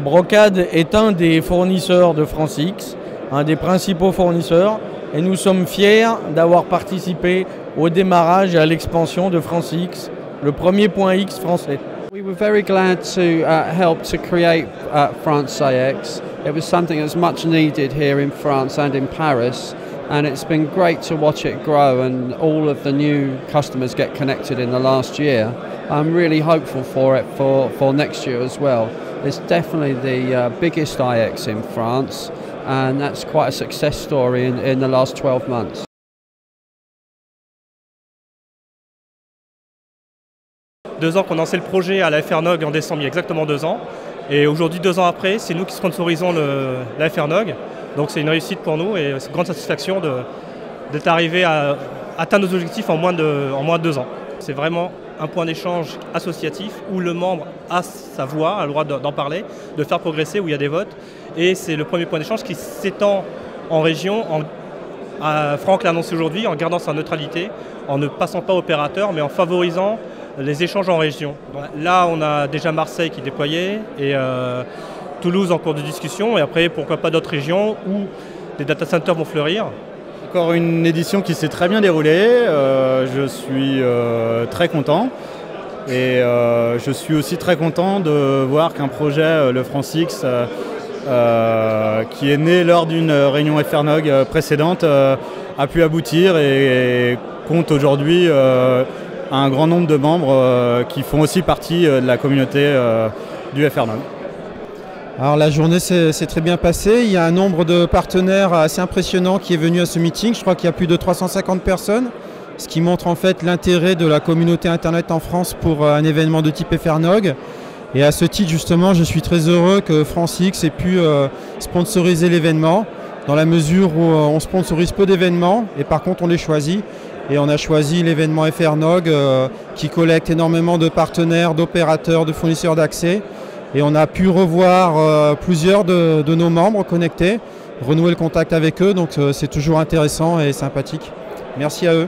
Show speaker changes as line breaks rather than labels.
Brocade est un des fournisseurs de FranceX, un des principaux fournisseurs, et nous sommes fiers d'avoir participé au démarrage et à l'expansion de FranceX, le premier point X français.
We were very glad to help to create FranceX. It was something that's much needed here in France and in Paris, and it's been great to watch it grow and all of the new customers get connected in the last year. I'm really hopeful for it for next year as well. It's definitely the biggest IX in France, and that's quite a success story in the last 12 months.
Deux ans qu'on a lancé le projet à la FRNOG en décembre, il y a exactement 2 ans. Et aujourd'hui, 2 ans après, c'est nous qui sponsorisons la FRNOG. Donc c'est une réussite pour nous et c'est une grande satisfaction d'être arrivé à atteindre nos objectifs en moins de 2 ans. C'est vraiment un point d'échange associatif où le membre a sa voix, a le droit d'en parler, de faire progresser, où il y a des votes. Et c'est le premier point d'échange qui s'étend en région. Franck l'a annoncé aujourd'hui, en gardant sa neutralité, en ne passant pas opérateur, mais en favorisant les échanges en région. Donc là, on a déjà Marseille qui est déployé et Toulouse en cours de discussion. Et après, pourquoi pas d'autres régions où des data centers vont fleurir.
Encore une édition qui s'est très bien déroulée. Je suis très content. Et je suis aussi très content de voir qu'un projet, le FranceX, qui est né lors d'une réunion FRNOG précédente, a pu aboutir et compte aujourd'hui un grand nombre de membres qui font aussi partie de la communauté du FRNOG.
Alors la journée s'est très bien passée, il y a un nombre de partenaires assez impressionnant qui est venu à ce meeting, je crois qu'il y a plus de 350 personnes, ce qui montre en fait l'intérêt de la communauté internet en France pour un événement de type FRNOG. Et à ce titre justement, je suis très heureux que FranceX ait pu sponsoriser l'événement, dans la mesure où on sponsorise peu d'événements et par contre on les choisit. Et on a choisi l'événement FRNOG qui collecte énormément de partenaires, d'opérateurs, de fournisseurs d'accès. Et on a pu revoir plusieurs de nos membres connectés, renouer le contact avec eux. Donc c'est toujours intéressant et sympathique. Merci à eux.